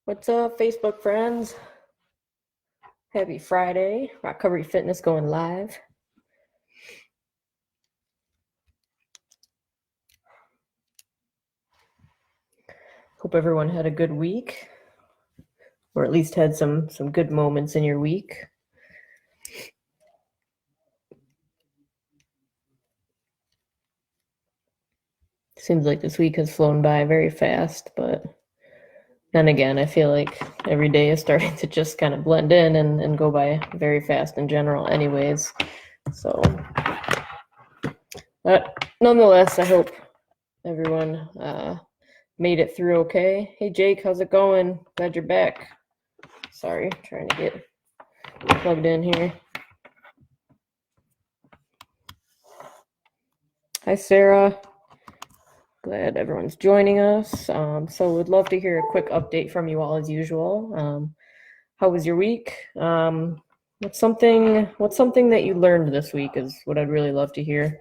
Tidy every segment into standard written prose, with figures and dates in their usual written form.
What's up, Facebook friends? Happy Friday. Recovery Fitness going live. Hope everyone had a good week, or at least had some good moments in your week. Seems like this week has flown by very fast, but then again, I feel like every day is starting to just kind of blend in and go by very fast in general anyways. So, but nonetheless, I hope everyone made it through okay. Hey Jake, how's it going? Glad you're back. Sorry, trying to get plugged in here. Hi Sarah. Glad everyone's joining us. So we'd love to hear a quick update from you all as usual. How was your week? What's something that you learned this week is what I'd really love to hear.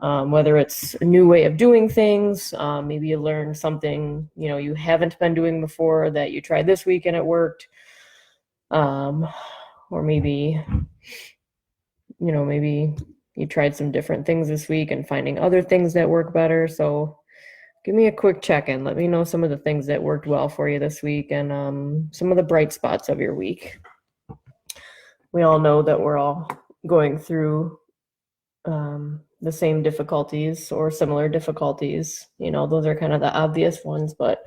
Whether it's a new way of doing things, maybe you learned something you haven't been doing before that you tried this week and it worked, or maybe you tried some different things this week and finding other things that work better. So give me a quick check-in. Let me know some of the things that worked well for you this week and some of the bright spots of your week. We all know that we're all going through the same difficulties or similar difficulties. Those are kind of the obvious ones, but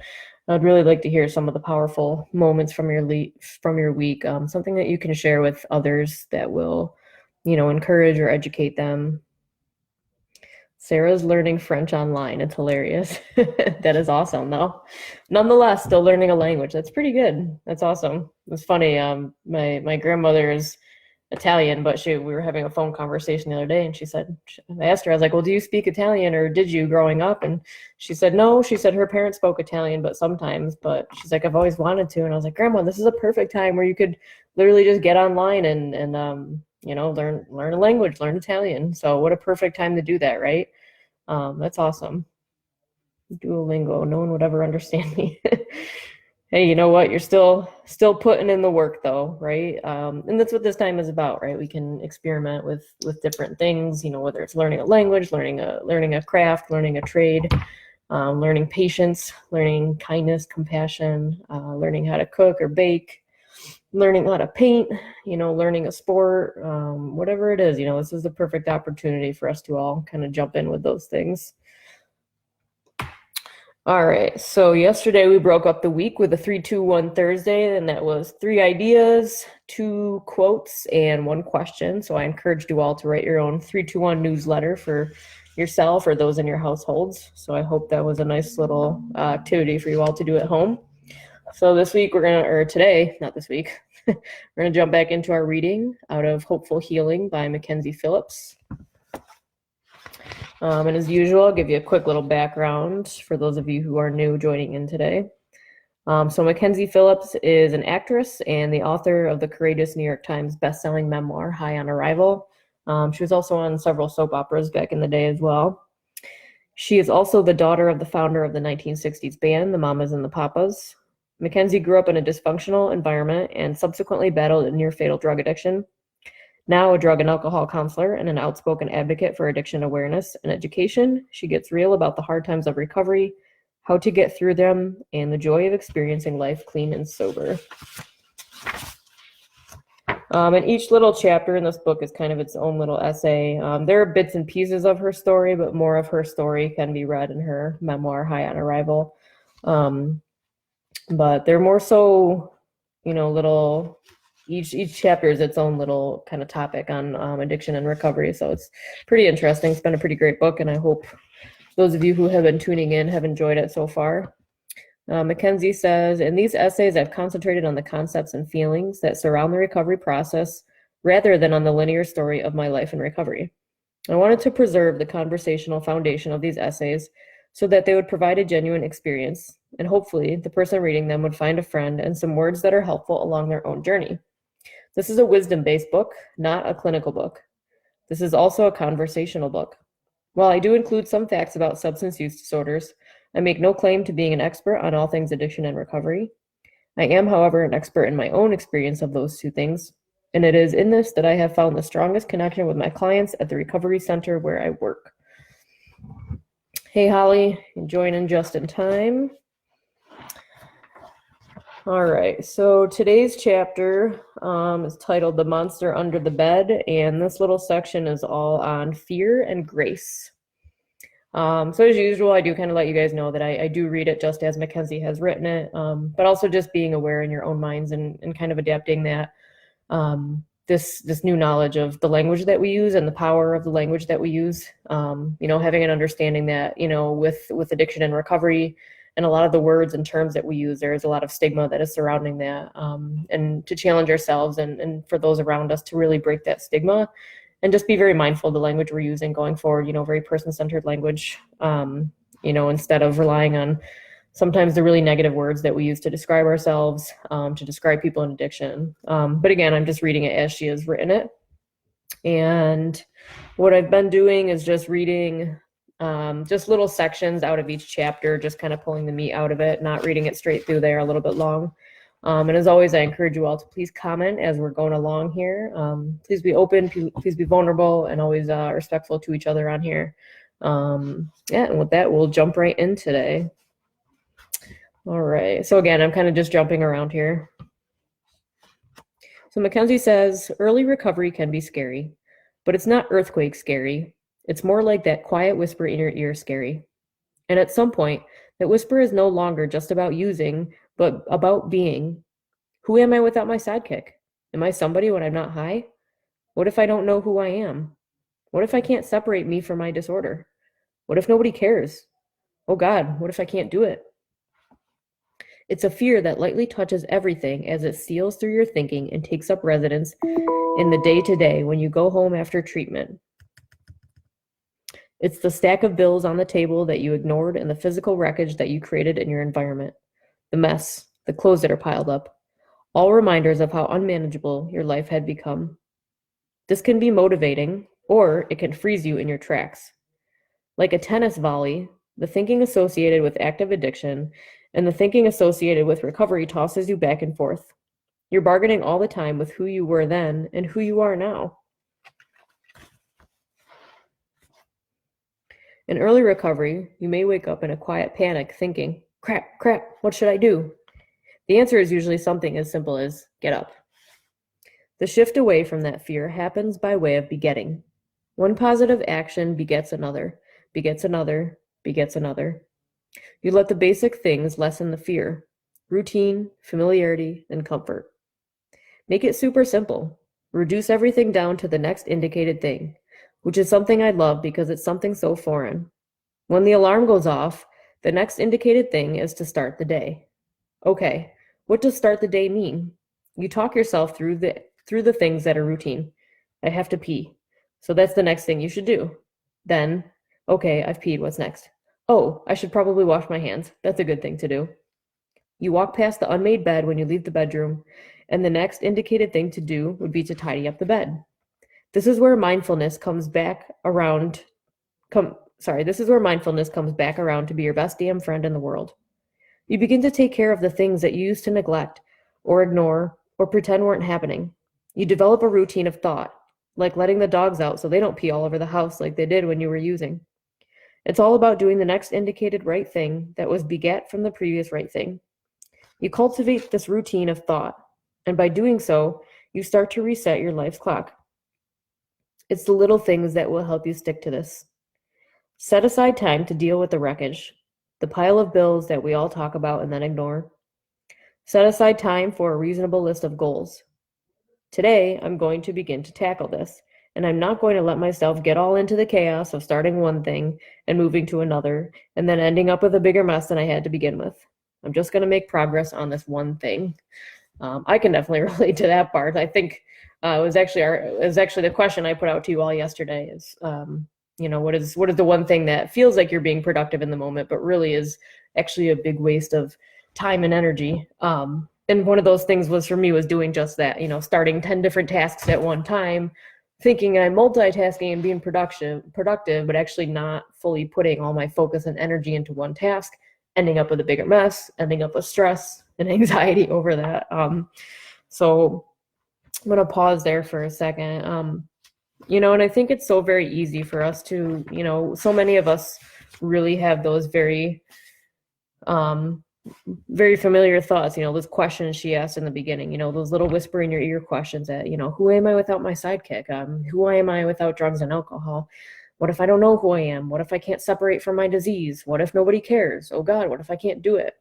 I'd really like to hear some of the powerful moments from your week, something that you can share with others that will, encourage or educate them. Sarah's learning French online. It's hilarious. That is awesome, though. Nonetheless, still learning a language. That's pretty good. That's awesome. It's funny. My grandmother is Italian, but we were having a phone conversation the other day, and I asked her, I was like, well, do you speak Italian, or did you growing up? And she said, no. She said her parents spoke Italian, but sometimes. But she's like, I've always wanted to. And I was like, Grandma, this is a perfect time where you could literally just get online and learn a language, learn Italian. So what a perfect time to do that, right? That's awesome. Duolingo, no one would ever understand me. Hey, you know what? You're still putting in the work though, right? And that's what this time is about, right? We can experiment with different things, whether it's learning a language, learning a craft, learning a trade, learning patience, learning kindness, compassion, learning how to cook or bake, learning how to paint, learning a sport, whatever it is, this is the perfect opportunity for us to all kind of jump in with those things. All right, so yesterday we broke up the week with a 3-2-1 Thursday, and that was 3 ideas, 2 quotes, and 1 question. So I encouraged you all to write your own 3-2-1 newsletter for yourself or those in your households. So I hope that was a nice little activity for you all to do at home. So this week today, not this week, we're gonna jump back into our reading out of Hopeful Healing by Mackenzie Phillips. And as usual, I'll give you a quick little background for those of you who are new joining in today. So Mackenzie Phillips is an actress and the author of the courageous New York Times bestselling memoir, High on Arrival. She was also on several soap operas back in the day as well. She is also the daughter of the founder of the 1960s band, the Mamas and the Papas. Mackenzie grew up in a dysfunctional environment and subsequently battled a near-fatal drug addiction. Now a drug and alcohol counselor and an outspoken advocate for addiction awareness and education, she gets real about the hard times of recovery, how to get through them, and the joy of experiencing life clean and sober. And each little chapter in this book is kind of its own little essay. There are bits and pieces of her story, but more of her story can be read in her memoir, High on Arrival. But they're more so, little... Each chapter is its own little kind of topic on addiction and recovery. So it's pretty interesting. It's been a pretty great book, and I hope those of you who have been tuning in have enjoyed it so far. Mackenzie says, in these essays, I've concentrated on the concepts and feelings that surround the recovery process rather than on the linear story of my life in recovery. I wanted to preserve the conversational foundation of these essays so that they would provide a genuine experience, and hopefully the person reading them would find a friend and some words that are helpful along their own journey. This is a wisdom-based book, not a clinical book. This is also a conversational book. While I do include some facts about substance use disorders, I make no claim to being an expert on all things addiction and recovery. I am, however, an expert in my own experience of those two things, and it is in this that I have found the strongest connection with my clients at the recovery center where I work. Hey, Holly, joining just in time. All right, so today's chapter is titled The Monster Under the Bed, and this little section is all on fear and grace. So as usual, I do kind of let you guys know that I do read it just as Mackenzie has written it, but also just being aware in your own minds and kind of adapting that this new knowledge of the language that we use and the power of the language that we use. Having an understanding that, with addiction and recovery and a lot of the words and terms that we use, there is a lot of stigma that is surrounding that, and to challenge ourselves and for those around us to really break that stigma and just be very mindful of the language we're using going forward, very person-centered language, instead of relying on sometimes the really negative words that we use to describe ourselves, to describe people in addiction. But again, I'm just reading it as she has written it. And what I've been doing is just reading just little sections out of each chapter, just kind of pulling the meat out of it, not reading it straight through. They're a little bit long. And as always, I encourage you all to please comment as we're going along here. Please be open, please be vulnerable, and always respectful to each other on here. And with that, we'll jump right in today. All right, so again, I'm kind of just jumping around here. So Mackenzie says, early recovery can be scary, but it's not earthquake scary. It's more like that quiet whisper in your ear scary. And at some point, that whisper is no longer just about using, but about being. Who am I without my sidekick? Am I somebody when I'm not high? What if I don't know who I am? What if I can't separate me from my disorder? What if nobody cares? Oh God, what if I can't do it? It's a fear that lightly touches everything as it steals through your thinking and takes up residence in the day-to-day when you go home after treatment. It's the stack of bills on the table that you ignored and the physical wreckage that you created in your environment. The mess, the clothes that are piled up, all reminders of how unmanageable your life had become. This can be motivating, or it can freeze you in your tracks. Like a tennis volley, the thinking associated with active addiction and the thinking associated with recovery tosses you back and forth. You're bargaining all the time with who you were then and who you are now. In early recovery, you may wake up in a quiet panic thinking, crap, what should I do? The answer is usually something as simple as, get up. The shift away from that fear happens by way of begetting. One positive action begets another, begets another, begets another. You let the basic things lessen the fear, routine, familiarity, and comfort. Make it super simple. Reduce everything down to the next indicated thing, which is something I love because it's something so foreign. When the alarm goes off, the next indicated thing is to start the day. Okay, what does start the day mean? You talk yourself through the things that are routine. I have to pee, so that's the next thing you should do. Then, okay, I've peed, what's next? Oh, I should probably wash my hands. That's a good thing to do. You walk past the unmade bed when you leave the bedroom, and the next indicated thing to do would be to tidy up the bed. This is where mindfulness comes back around. This is where mindfulness comes back around to be your best damn friend in the world. You begin to take care of the things that you used to neglect or ignore or pretend weren't happening. You develop a routine of thought, like letting the dogs out so they don't pee all over the house like they did when you were using. It's all about doing the next indicated right thing that was begat from the previous right thing. You cultivate this routine of thought, and by doing so, you start to reset your life's clock. It's the little things that will help you stick to this. Set aside time to deal with the wreckage, the pile of bills that we all talk about and then ignore. Set aside time for a reasonable list of goals. Today, I'm going to begin to tackle this, and I'm not going to let myself get all into the chaos of starting one thing and moving to another, and then ending up with a bigger mess than I had to begin with. I'm just going to make progress on this one thing. I can definitely relate to that part. I think it was actually the question I put out to you all yesterday is, what is the one thing that feels like you're being productive in the moment, but really is actually a big waste of time and energy. And one of those things was doing just that, starting 10 different tasks at one time, thinking I'm multitasking and being productive, but actually not fully putting all my focus and energy into one task, ending up with a bigger mess, ending up with stress, and anxiety over that. So I'm going to pause there for a second. And I think it's so very easy for us to, so many of us really have those very familiar thoughts, those questions she asked in the beginning, those little whisper in your ear questions that, who am I without my sidekick? Who am I without drugs and alcohol? What if I don't know who I am? What if I can't separate from my disease? What if nobody cares? Oh God, what if I can't do it?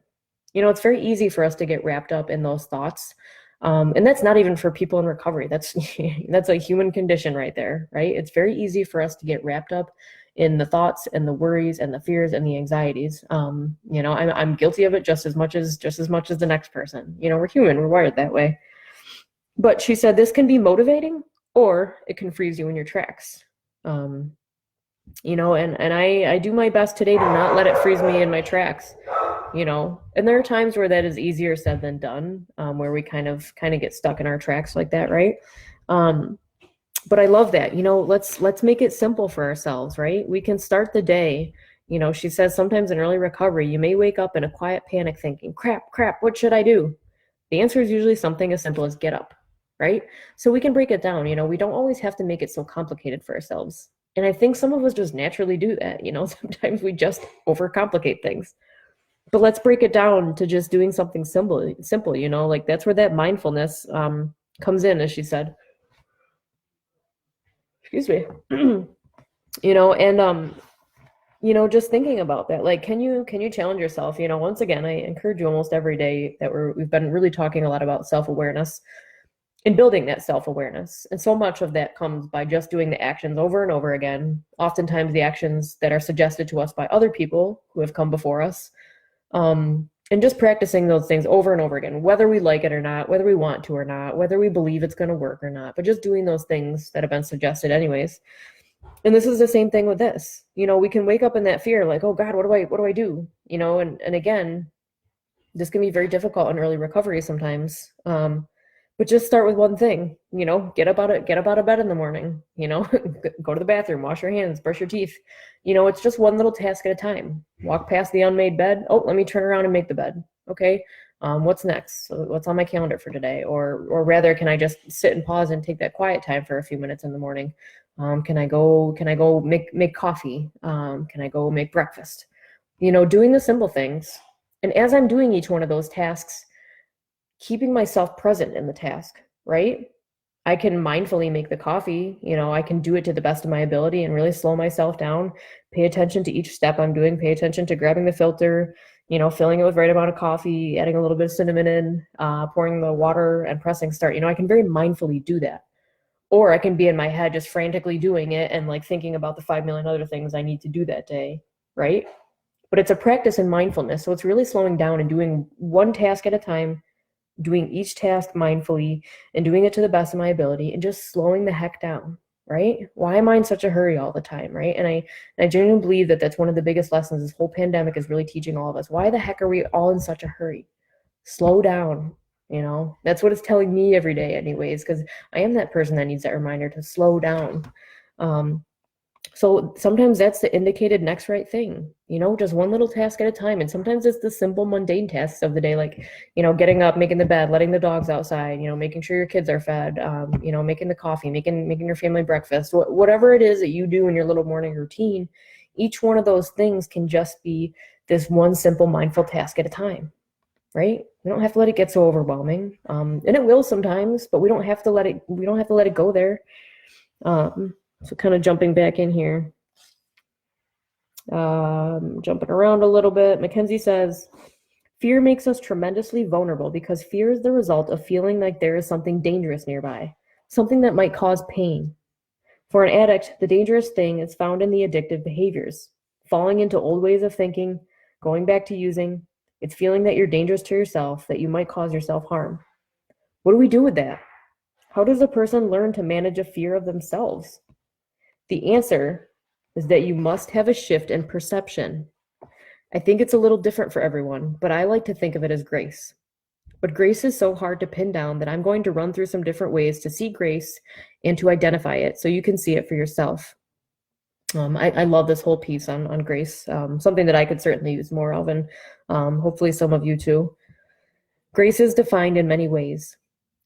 It's very easy for us to get wrapped up in those thoughts. And that's not even for people in recovery. That's a human condition right there, right? It's very easy for us to get wrapped up in the thoughts and the worries and the fears and the anxieties. I'm guilty of it just as much as the next person. We're human, we're wired that way. But she said this can be motivating, or it can freeze you in your tracks. And I do my best today to not let it freeze me in my tracks. And there are times where that is easier said than done, where we kind of get stuck in our tracks like that, right? But I love that. Let's make it simple for ourselves, right? We can start the day. She says sometimes in early recovery, you may wake up in a quiet panic thinking, crap, what should I do? The answer is usually something as simple as get up, right? So we can break it down. We don't always have to make it so complicated for ourselves. And I think some of us just naturally do that. Sometimes we just overcomplicate things. But let's break it down to just doing something simple, like that's where that mindfulness comes in, as she said. Excuse me. Just thinking about that, like, can you challenge yourself? Once again, I encourage you almost every day that we've been really talking a lot about self-awareness and building that self-awareness. And so much of that comes by just doing the actions over and over again. Oftentimes the actions that are suggested to us by other people who have come before us. And just practicing those things over and over again, whether we like it or not, whether we want to or not, whether we believe it's going to work or not, but just doing those things that have been suggested anyways. And this is the same thing with this. We can wake up in that fear, like, oh God, what do I do? And again, this can be very difficult in early recovery sometimes. But just start with one thing, get up out of bed in the morning, go to the bathroom, wash your hands, brush your teeth. It's just one little task at a time. Walk past the unmade bed. Oh, let me turn around and make the bed. Okay. What's next? So what's on my calendar for today? Or rather, can I just sit and pause and take that quiet time for a few minutes in the morning? Can I go make coffee? Can I go make breakfast? Doing the simple things. And as I'm doing each one of those tasks, keeping myself present in the task, right? I can mindfully make the coffee, I can do it to the best of my ability and really slow myself down, pay attention to each step I'm doing, pay attention to grabbing the filter, filling it with the right amount of coffee, adding a little bit of cinnamon in, pouring the water and pressing start. I can very mindfully do that. Or I can be in my head just frantically doing it and like thinking about the 5 million other things I need to do that day, right? But it's a practice in mindfulness. So it's really slowing down and doing one task at a time, doing each task mindfully and doing it to the best of my ability and just slowing the heck down, right? Why am I in such a hurry all the time, right? And I genuinely believe that that's one of the biggest lessons this whole pandemic is really teaching all of us. Why the heck are we all in such a hurry? Slow down, That's what it's telling me every day anyways, because I am that person that needs that reminder to slow down. So sometimes that's the indicated next right thing, just one little task at a time. And sometimes it's the simple mundane tasks of the day, like, getting up, making the bed, letting the dogs outside, making sure your kids are fed, making the coffee, making your family breakfast, whatever it is that you do in your little morning routine. Each one of those things can just be this one simple mindful task at a time, right? We don't have to let it get so overwhelming. And it will sometimes, but we don't have to let it go there. So kind of jumping back in here, jumping around a little bit. Mackenzie says, fear makes us tremendously vulnerable because fear is the result of feeling like there is something dangerous nearby, something that might cause pain. For an addict, the dangerous thing is found in the addictive behaviors, falling into old ways of thinking, going back to using. It's feeling that you're dangerous to yourself, that you might cause yourself harm. What do we do with that? How does a person learn to manage a fear of themselves? The answer is that you must have a shift in perception. I think it's a little different for everyone, but I like to think of it as grace. But grace is so hard to pin down that I'm going to run through some different ways to see grace and to identify it so you can see it for yourself. I love this whole piece on grace, something that I could certainly use more of, and hopefully some of you too. Grace is defined in many ways.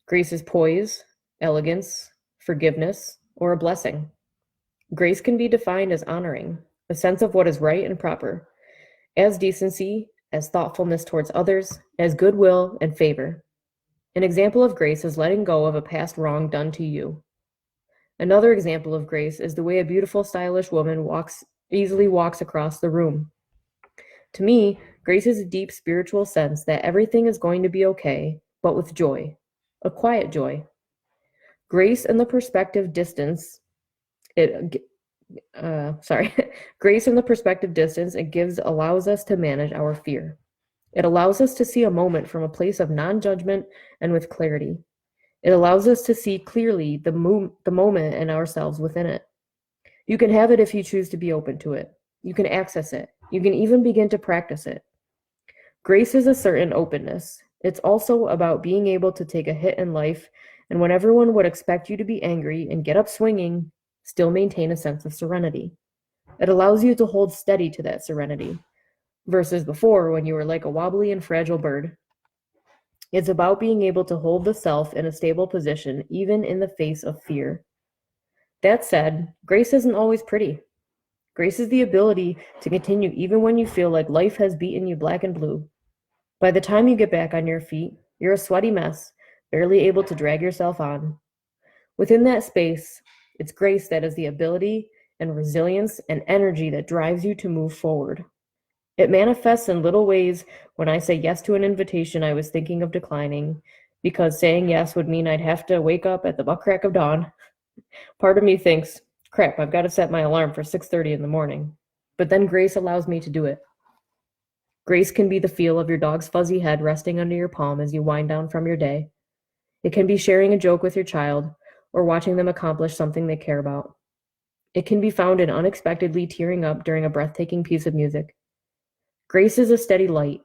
Grace is poise, elegance, forgiveness, or a blessing. Grace can be defined as honoring, a sense of what is right and proper, as decency, as thoughtfulness towards others, as goodwill and favor. An example of grace is letting go of a past wrong done to you. Another example of grace is the way a beautiful, stylish woman easily walks across the room. To me, grace is a deep spiritual sense that everything is going to be okay, but with joy, a quiet joy. Grace in the perspective distance, grace in the perspective distance allows us to manage our fear. It allows us to see a moment from a place of non-judgment and with clarity. It allows us to see clearly the moment and ourselves within it. You can have it if you choose to be open to it. You can access it. You can even begin to practice it. Grace is a certain openness. It's also about being able to take a hit in life, and when everyone would expect you to be angry and get up swinging, still maintain a sense of serenity. It allows you to hold steady to that serenity, versus before when you were like a wobbly and fragile bird. It's about being able to hold the self in a stable position, even in the face of fear. That said, grace isn't always pretty. Grace is the ability to continue even when you feel like life has beaten you black and blue. By the time you get back on your feet, you're a sweaty mess, barely able to drag yourself on. Within that space, it's grace that is the ability and resilience and energy that drives you to move forward. It manifests in little ways when I say yes to an invitation I was thinking of declining, because saying yes would mean I'd have to wake up at the butt crack of dawn. Part of me thinks, crap, I've got to set my alarm for 6:30 in the morning. But then grace allows me to do it. Grace can be the feel of your dog's fuzzy head resting under your palm as you wind down from your day. It can be sharing a joke with your child or watching them accomplish something they care about. It can be found in unexpectedly tearing up during a breathtaking piece of music. Grace is a steady light.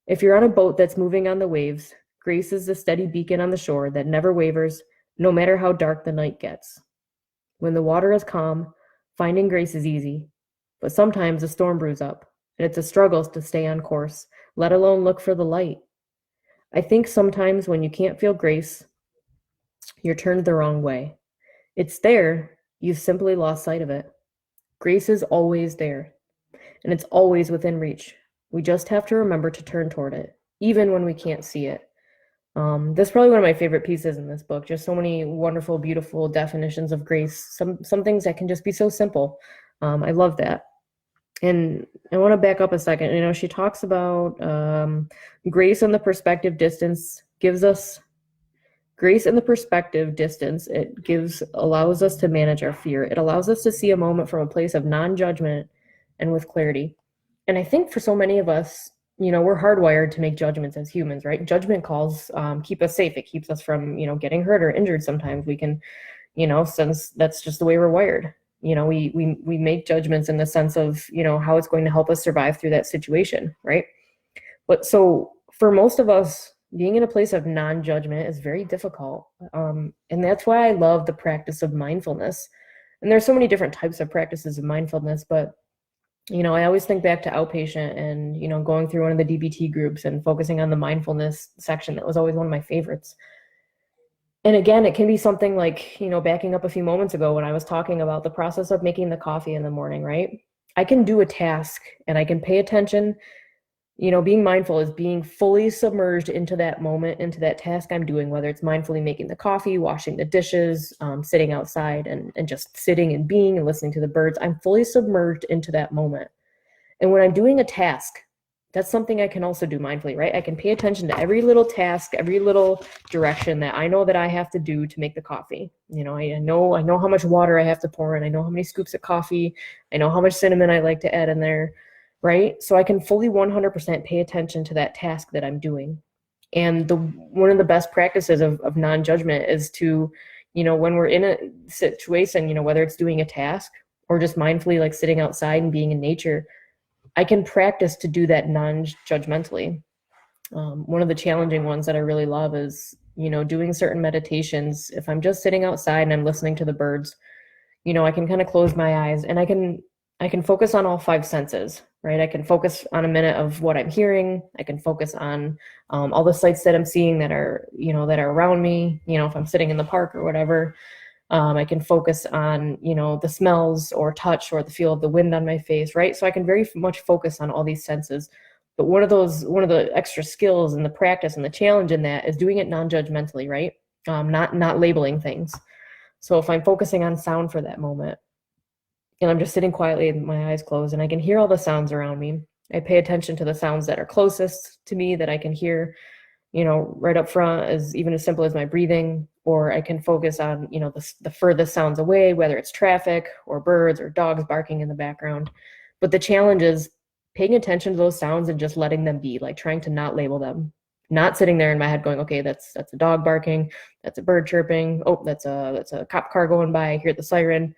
If you're on a boat that's moving on the waves, grace is the steady beacon on the shore that never wavers, no matter how dark the night gets. When the water is calm, finding grace is easy, but sometimes a storm brews up, and it's a struggle to stay on course, let alone look for the light. I think sometimes when you can't feel grace, you're turned the wrong way. It's there, you've simply lost sight of it. Grace is always there, and it's always within reach. We just have to remember to turn toward it, even when we can't see it. That's probably one of my favorite pieces in this book. Just so many wonderful, beautiful definitions of grace. Some things that can just be so simple. I love that. And I want to back up a second. You know, she talks about grace in the perspective distance gives us grace in the perspective distance. Allows us to manage our fear. It allows us to see a moment from a place of non-judgment and with clarity. And I think for so many of us, you know, we're hardwired to make judgments as humans, right? Judgment calls keep us safe. It keeps us from, you know, getting hurt or injured. Sometimes we can, you know, since that's just the way we're wired. You know, we make judgments in the sense of, you know, how it's going to help us survive through that situation, right? But so for most of us, being in a place of non-judgment is very difficult. And that's why I love the practice of mindfulness. And there's so many different types of practices of mindfulness, but you know, I always think back to Outpatient and, you know, going through one of the DBT groups and focusing on the mindfulness section. That was always one of my favorites. And again, it can be something like, you know, backing up a few moments ago when I was talking about the process of making the coffee in the morning, right? I can do a task and I can pay attention. You know, being mindful is being fully submerged into that moment, into that task I'm doing, whether it's mindfully making the coffee, washing the dishes, sitting outside and just sitting and being and listening to the birds. I'm fully submerged into that moment. And when I'm doing a task, that's something I can also do mindfully, right? I can pay attention to every little task, every little direction that I know that I have to do to make the coffee. You know, I know how much water I have to pour in. I know how many scoops of coffee. I know how much cinnamon I like to add in there, right? So I can fully 100% pay attention to that task that I'm doing. And one of the best practices of non-judgment is to, you know, when we're in a situation, you know, whether it's doing a task or just mindfully like sitting outside and being in nature, I can practice to do that non-judgmentally. One of the challenging ones that I really love is, you know, doing certain meditations. If I'm just sitting outside and I'm listening to the birds, you know, I can kind of close my eyes and I can focus on all five senses. right? I can focus on a minute of what I'm hearing. I can focus on all the sights that I'm seeing that are, that are around me, if I'm sitting in the park or whatever. I can focus on, the smells or touch or the feel of the wind on my face, right? So I can very much focus on all these senses. But one of the extra skills and the practice and the challenge in that is doing it non-judgmentally, right? Not labeling things. So if I'm focusing on sound for that moment, and I'm just sitting quietly with my eyes closed and I can hear all the sounds around me, I pay attention to the sounds that are closest to me that I can hear, right up front, as even as simple as my breathing, or I can focus on, the furthest sounds away, whether it's traffic or birds or dogs barking in the background. But the challenge is paying attention to those sounds and just letting them be, like trying to not label them, not sitting there in my head going, okay, that's a dog barking, that's a bird chirping, oh, that's a cop car going by, I hear the siren.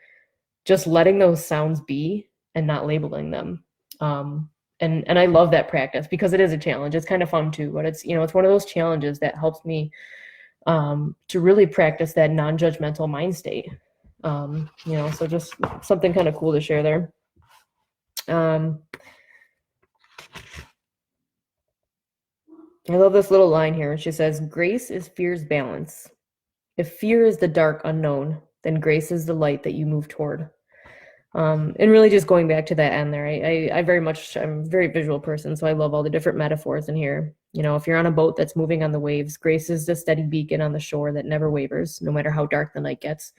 Just letting those sounds be and not labeling them. And I love that practice because it is a challenge. It's kind of fun too, but it's one of those challenges that helps me to really practice that non-judgmental mind state. So just something kind of cool to share there. I love this little line here. She says, "Grace is fear's balance. If fear is the dark unknown, then grace is the light that you move toward." And really just going back to that end there, I'm a very visual person, so I love all the different metaphors in here. If you're on a boat that's moving on the waves, grace is the steady beacon on the shore that never wavers, no matter how dark the night gets.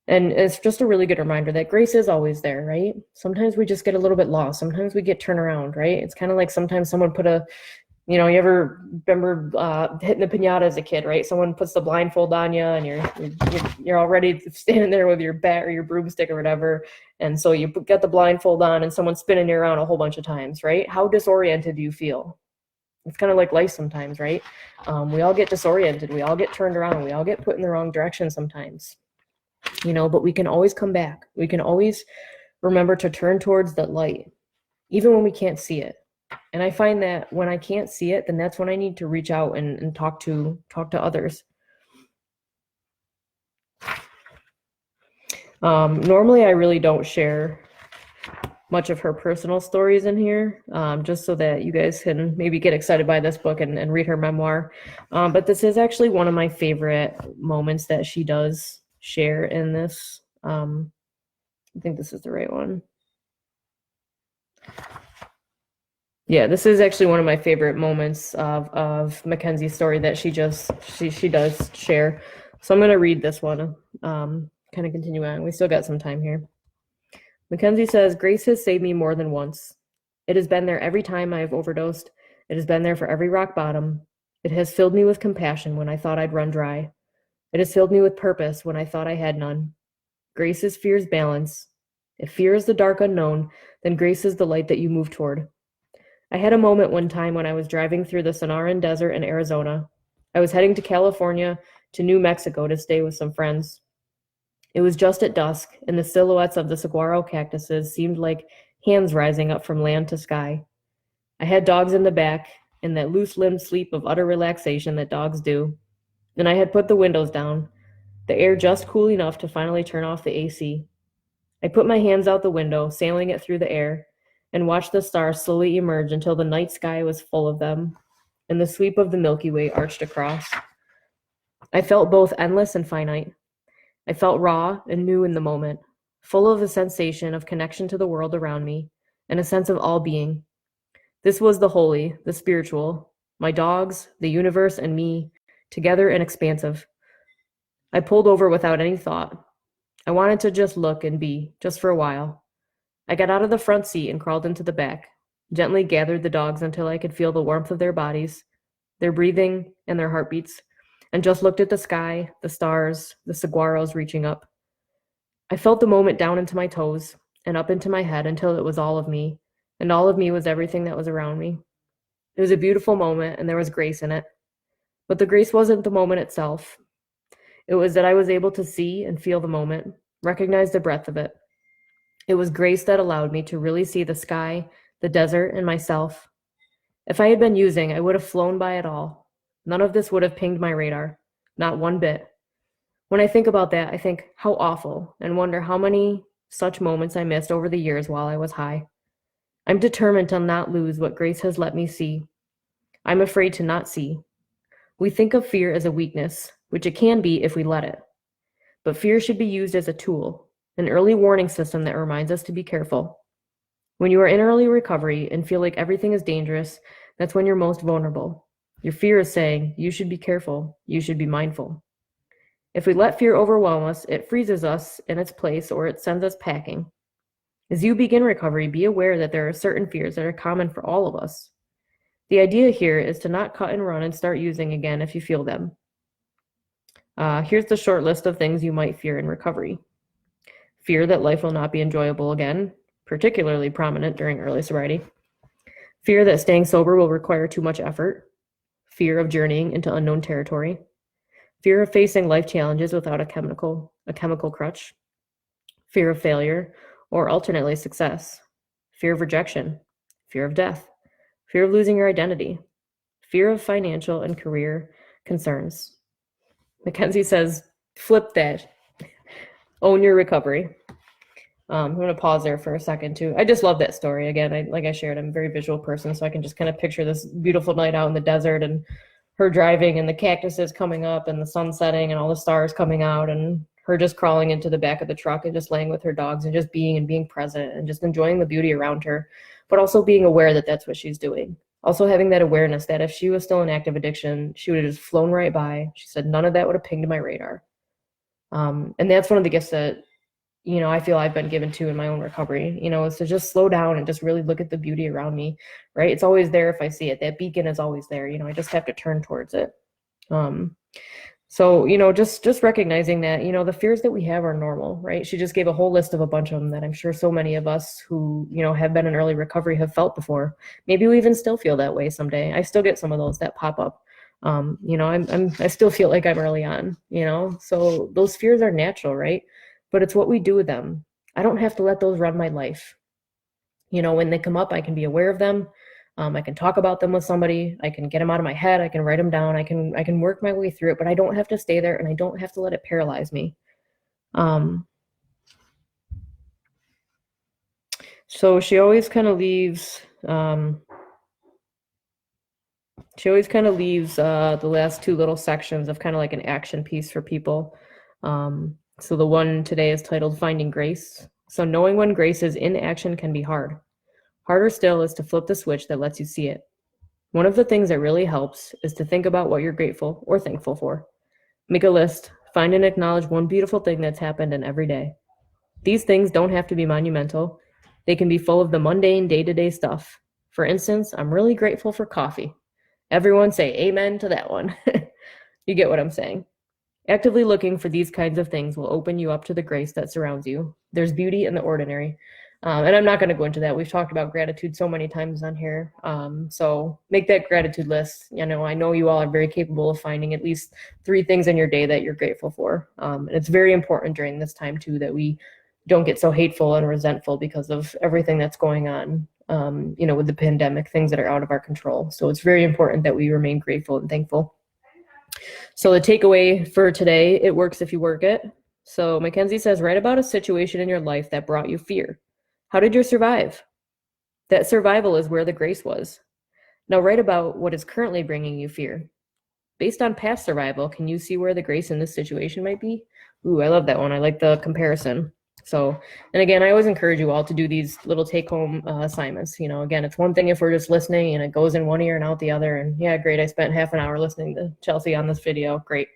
And it's just a really good reminder that grace is always there, right? Sometimes we just get a little bit lost. Sometimes we get turned around, right? It's kind of like sometimes someone put you ever remember hitting the piñata as a kid, right? Someone puts the blindfold on you and you're already standing there with your bat or your broomstick or whatever. And so you get the blindfold on and someone's spinning you around a whole bunch of times, right? How disoriented do you feel? It's kind of like life sometimes, right? We all get disoriented. We all get turned around. We all get put in the wrong direction sometimes, but we can always come back. We can always remember to turn towards that light, even when we can't see it. And I find that when I can't see it, then that's when I need to reach out and talk to others. Normally, I really don't share much of her personal stories in here, just so that you guys can maybe get excited by this book and read her memoir. But this is actually one of my favorite moments that she does share in this. I think this is the right one. Yeah, this is actually one of my favorite moments of Mackenzie's story that she does share. So I'm going to read this one, kind of continue on. We still got some time here. Mackenzie says, "Grace has saved me more than once. It has been there every time I have overdosed. It has been there for every rock bottom. It has filled me with compassion when I thought I'd run dry. It has filled me with purpose when I thought I had none. Grace is fear's balance. If fear is the dark unknown, then grace is the light that you move toward. I had a moment one time when I was driving through the Sonoran Desert in Arizona. I was heading to California to New Mexico to stay with some friends. It was just at dusk, and the silhouettes of the saguaro cactuses seemed like hands rising up from land to sky. I had dogs in the back, in that loose-limbed sleep of utter relaxation that dogs do, and I had put the windows down, the air just cool enough to finally turn off the AC. I put my hands out the window, sailing it through the air, and watched the stars slowly emerge until the night sky was full of them, and the sweep of the Milky Way arched across. I felt both endless and finite. I felt raw and new in the moment, full of a sensation of connection to the world around me, and a sense of all-being. This was the holy, the spiritual, my dogs, the universe, and me, together and expansive. I pulled over without any thought. I wanted to just look and be, just for a while. I got out of the front seat and crawled into the back, gently gathered the dogs until I could feel the warmth of their bodies, their breathing, and their heartbeats, and just looked at the sky, the stars, the saguaros reaching up. I felt the moment down into my toes and up into my head until it was all of me, and all of me was everything that was around me. It was a beautiful moment, and there was grace in it. But the grace wasn't the moment itself. It was that I was able to see and feel the moment, recognize the breadth of it. It was grace that allowed me to really see the sky, the desert, and myself. If I had been using, I would have flown by it all. None of this would have pinged my radar, not one bit. When I think about that, I think, how awful, and wonder how many such moments I missed over the years while I was high. I'm determined to not lose what grace has let me see. I'm afraid to not see. We think of fear as a weakness, which it can be if we let it. But fear should be used as a tool, an early warning system that reminds us to be careful. When you are in early recovery and feel like everything is dangerous, that's when you're most vulnerable. Your fear is saying, you should be careful, you should be mindful. If we let fear overwhelm us, it freezes us in its place or it sends us packing. As you begin recovery, be aware that there are certain fears that are common for all of us. The idea here is to not cut and run and start using again if you feel them. Here's the short list of things you might fear in recovery. Fear that life will not be enjoyable again, particularly prominent during early sobriety. Fear that staying sober will require too much effort. Fear of journeying into unknown territory. Fear of facing life challenges without a chemical crutch. Fear of failure, or alternately success. Fear of rejection. Fear of death. Fear of losing your identity. Fear of financial and career concerns. Mackenzie says, flip that. Own your recovery. I'm going to pause there for a second too. I just love that story. Again, like I shared, I'm a very visual person, so I can just kind of picture this beautiful night out in the desert and her driving and the cactuses coming up and the sun setting and all the stars coming out and her just crawling into the back of the truck and just laying with her dogs and just being present and just enjoying the beauty around her, but also being aware that that's what she's doing. Also having that awareness that if she was still in active addiction, she would have just flown right by. She said none of that would have pinged my radar. And that's one of the gifts that, I feel I've been given to in my own recovery, is to just slow down and just really look at the beauty around me, right? It's always there if I see it. That beacon is always there. I just have to turn towards it. So, just recognizing that, the fears that we have are normal, right? She just gave a whole list of a bunch of them that I'm sure so many of us who, have been in early recovery have felt before. Maybe we even still feel that way someday. I still get some of those that pop up. I still feel like I'm early on, so those fears are natural, right? But it's what we do with them. I don't have to let those run my life. When they come up, I can be aware of them. I can talk about them with somebody. I can get them out of my head. I can write them down. I can work my way through it, but I don't have to stay there and I don't have to let it paralyze me. So she always kind of leaves, the last two little sections of kind of like an action piece for people. So the one today is titled Finding Grace. So knowing when grace is in action can be hard. Harder still is to flip the switch that lets you see it. One of the things that really helps is to think about what you're grateful or thankful for. Make a list, find and acknowledge one beautiful thing that's happened in every day. These things don't have to be monumental. They can be full of the mundane day-to-day stuff. For instance, I'm really grateful for coffee. Everyone say amen to that one. You get what I'm saying. Actively looking for these kinds of things will open you up to the grace that surrounds you. There's beauty in the ordinary. And I'm not going to go into that. We've talked about gratitude so many times on here. So make that gratitude list. I know you all are very capable of finding at least 3 things in your day that you're grateful for. And it's very important during this time too, that we don't get so hateful and resentful because of everything that's going on, with the pandemic, things that are out of our control. So it's very important that we remain grateful and thankful. So the takeaway for today, it works if you work it. So Mackenzie says, write about a situation in your life that brought you fear. How did you survive? That survival is where the grace was. Now write about what is currently bringing you fear. Based on past survival, can you see where the grace in this situation might be? Ooh, I love that one. I like the comparison. So, and again, I always encourage you all to do these little take-home assignments. Again, it's one thing if we're just listening and it goes in one ear and out the other. And yeah, great. I spent half an hour listening to Chelsea on this video. Great.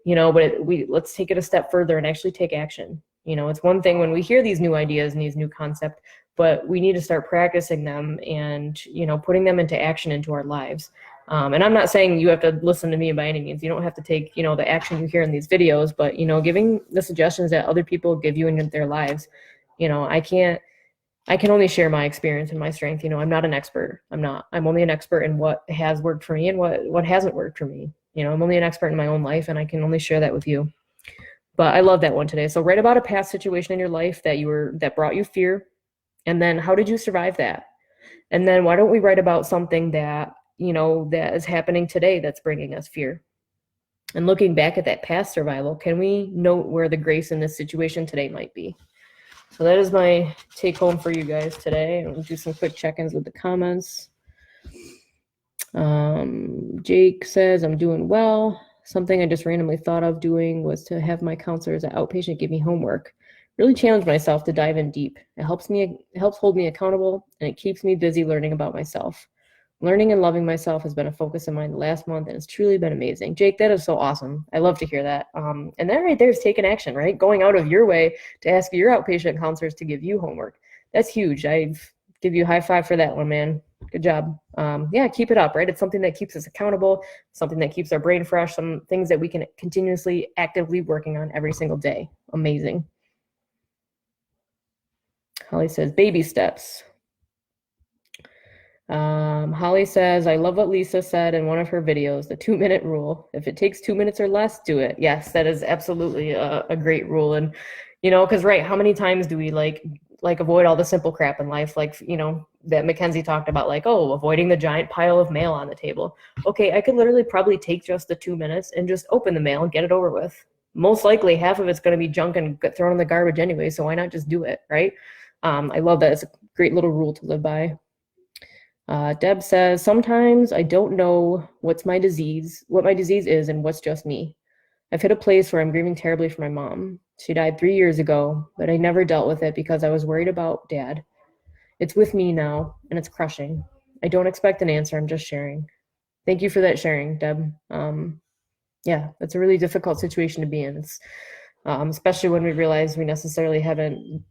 But let's take it a step further and actually take action. It's one thing when we hear these new ideas and these new concepts, but we need to start practicing them and, putting them into action into our lives. And I'm not saying you have to listen to me by any means. You don't have to take, the action you hear in these videos, but, giving the suggestions that other people give you in their lives. I can only share my experience and my strength. I'm not an expert. I'm only an expert in what has worked for me and what hasn't worked for me. I'm only an expert in my own life and I can only share that with you. But I love that one today. So write about a past situation in your life that brought you fear. And then how did you survive that? And then why don't we write about something that, that is happening today that's bringing us fear? And looking back at that past survival, can we note where the grace in this situation today might be? So that is my take home for you guys today. I'll do some quick check-ins with the comments. Jake says, I'm doing well. Something I just randomly thought of doing was to have my counselor as an outpatient give me homework. Really challenge myself to dive in deep. It helps hold me accountable, and it keeps me busy learning about myself. Learning and loving myself has been a focus of mine the last month, and it's truly been amazing. Jake, that is so awesome. I love to hear that. And that right there is taking action, right? Going out of your way to ask your outpatient counselors to give you homework. That's huge. I give you a high five for that one, man. Good job. Yeah, keep it up, right? It's something that keeps us accountable, something that keeps our brain fresh, some things that we can continuously, actively working on every single day. Amazing. Holly says, baby steps. Holly says, I love what Lisa said in one of her videos, the 2-minute rule. If it takes 2 minutes or less, do it. Yes, that is absolutely a great rule. And, because right, how many times do we like avoid all the simple crap in life? Like, that Mackenzie talked about, like, oh, avoiding the giant pile of mail on the table. Okay, I could literally probably take just the 2 minutes and just open the mail and get it over with. Most likely half of it's going to be junk and get thrown in the garbage anyway, so why not just do it, right? I love that. It's a great little rule to live by. Deb says, sometimes I don't know what my disease is and what's just me. I've hit a place where I'm grieving terribly for my mom. She died 3 years ago, but I never dealt with it because I was worried about Dad. It's with me now, and it's crushing. I don't expect an answer. I'm just sharing. Thank you for that sharing, Deb. Yeah, that's a really difficult situation to be in. It's especially when we realize we necessarily haven't,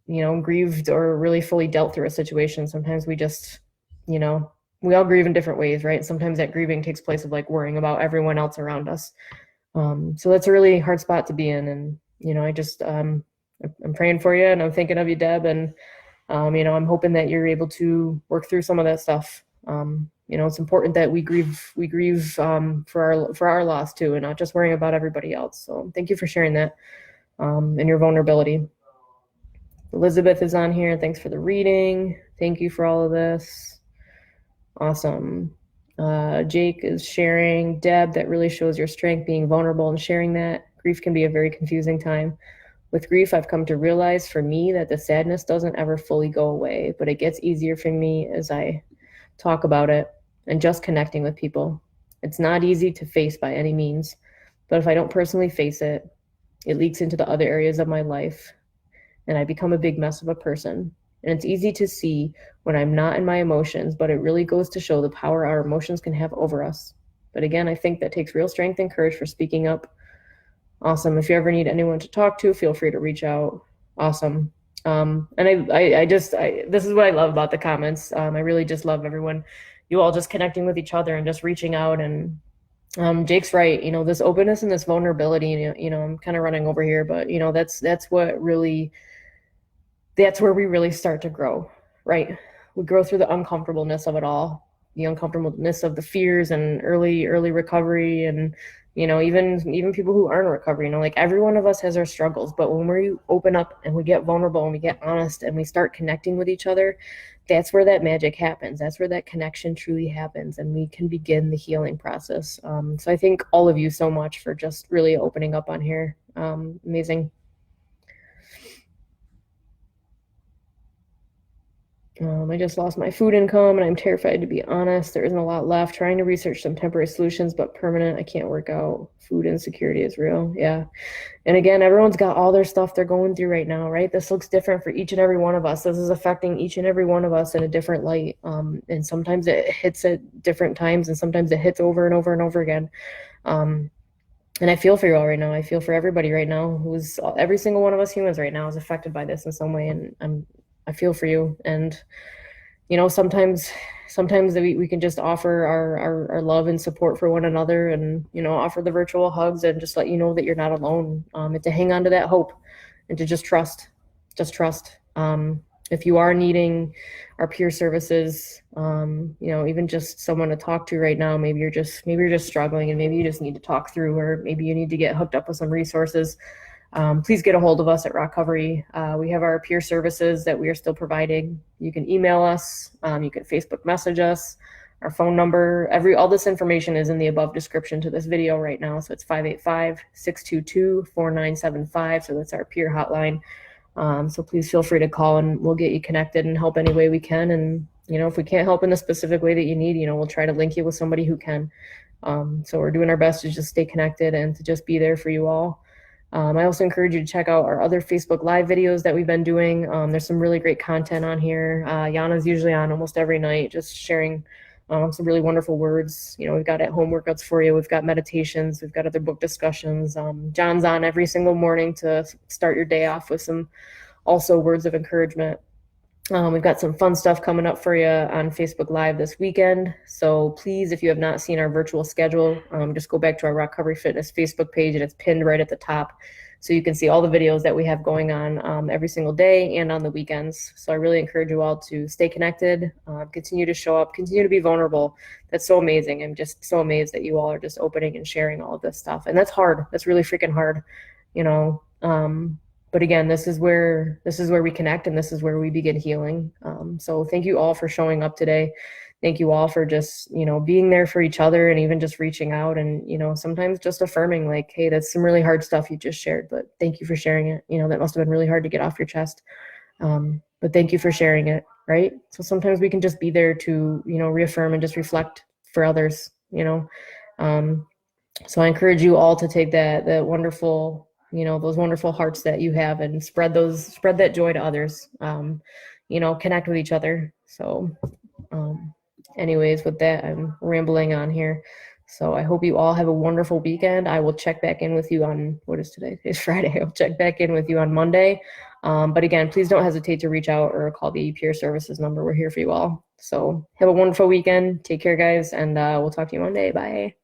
grieved or really fully dealt through a situation. Sometimes we just, we all grieve in different ways, right? Sometimes that grieving takes place of like worrying about everyone else around us. So that's a really hard spot to be in. And, I just, I'm praying for you and I'm thinking of you, Deb. And, I'm hoping that you're able to work through some of that stuff. It's important that we grieve for our loss too, and not just worrying about everybody else. So thank you for sharing that, and your vulnerability. Elizabeth is on here. Thanks for the reading. Thank you for all of this. Awesome. Jake is sharing. Deb, that really shows your strength, being vulnerable and sharing that. Grief can be a very confusing time. With grief, I've come to realize for me that the sadness doesn't ever fully go away, but it gets easier for me as I talk about it and just connecting with people. It's not easy to face by any means, but if I don't personally face it, it leaks into the other areas of my life and I become a big mess of a person. And it's easy to see when I'm not in my emotions, but it really goes to show the power our emotions can have over us. But again, I think that takes real strength and courage for speaking up. Awesome. If you ever need anyone to talk to, feel free to reach out. Awesome. And this is what I love about the comments. I really just love everyone, you all just connecting with each other and just reaching out. And Jake's right. This openness and this vulnerability, I'm kind of running over here, but that's where we really start to grow, right? We grow through the uncomfortableness of it all, the uncomfortableness of the fears and early recovery. And, even people who aren't in recovery, like every one of us has our struggles, but when we open up and we get vulnerable and we get honest and we start connecting with each other, that's where that magic happens. That's where that connection truly happens. And we can begin the healing process. So I thank all of you so much for just really opening up on here. Amazing. I just lost my food income and I'm terrified, to be honest. There isn't a lot left. Trying to research some temporary solutions, but permanent, I can't work out. Food insecurity is real. Yeah. And again, everyone's got all their stuff they're going through right now, right? This looks different for each and every one of us. This is affecting each and every one of us in a different light. And sometimes it hits at different times and sometimes it hits over and over and over again. And I feel for you all right now. I feel for everybody right now every single one of us humans right now is affected by this in some way. And I feel for you. And, sometimes we can just offer our love and support for one another and, offer the virtual hugs and just let you know that you're not alone, and to hang on to that hope and to just trust. If you are needing our peer services, even just someone to talk to right now, maybe you're just struggling and maybe you just need to talk through, or maybe you need to get hooked up with some resources. Please get a hold of us at Recovery. We have our peer services that we are still providing. You can email us. You can Facebook message us. Our phone number, all this information is in the above description to this video right now. So it's 585-622-4975. So that's our peer hotline. So please feel free to call and we'll get you connected and help any way we can. And, if we can't help in the specific way that you need, we'll try to link you with somebody who can. So we're doing our best to just stay connected and to just be there for you all. I also encourage you to check out our other Facebook Live videos that we've been doing. There's some really great content on here. Yana's usually on almost every night, just sharing some really wonderful words. We've got at-home workouts for you. We've got meditations. We've got other book discussions. John's on every single morning to start your day off with some also words of encouragement. We've got some fun stuff coming up for you on Facebook Live this weekend. So please, if you have not seen our virtual schedule, just go back to our Recovery Fitness Facebook page, and it's pinned right at the top. So you can see all the videos that we have going on every single day and on the weekends. So I really encourage you all to stay connected, continue to show up, continue to be vulnerable. That's so amazing. I'm just so amazed that you all are just opening and sharing all of this stuff. And that's hard. That's really freaking hard, But again, this is where we connect, and this is where we begin healing. So thank you all for showing up today. Thank you all for just, being there for each other, and even just reaching out and, sometimes just affirming like, hey, that's some really hard stuff you just shared, but thank you for sharing it. That must have been really hard to get off your chest. But thank you for sharing it. Right. So sometimes we can just be there to, reaffirm and just reflect for others, so I encourage you all to take that wonderful, those wonderful hearts that you have and spread that joy to others, connect with each other. So, anyways, with that, I'm rambling on here. So I hope you all have a wonderful weekend. I will check back in with you on, what is today? Today's Friday. I'll check back in with you on Monday. But again, please don't hesitate to reach out or call the peer services number. We're here for you all. So have a wonderful weekend. Take care, guys. And we'll talk to you Monday. Bye.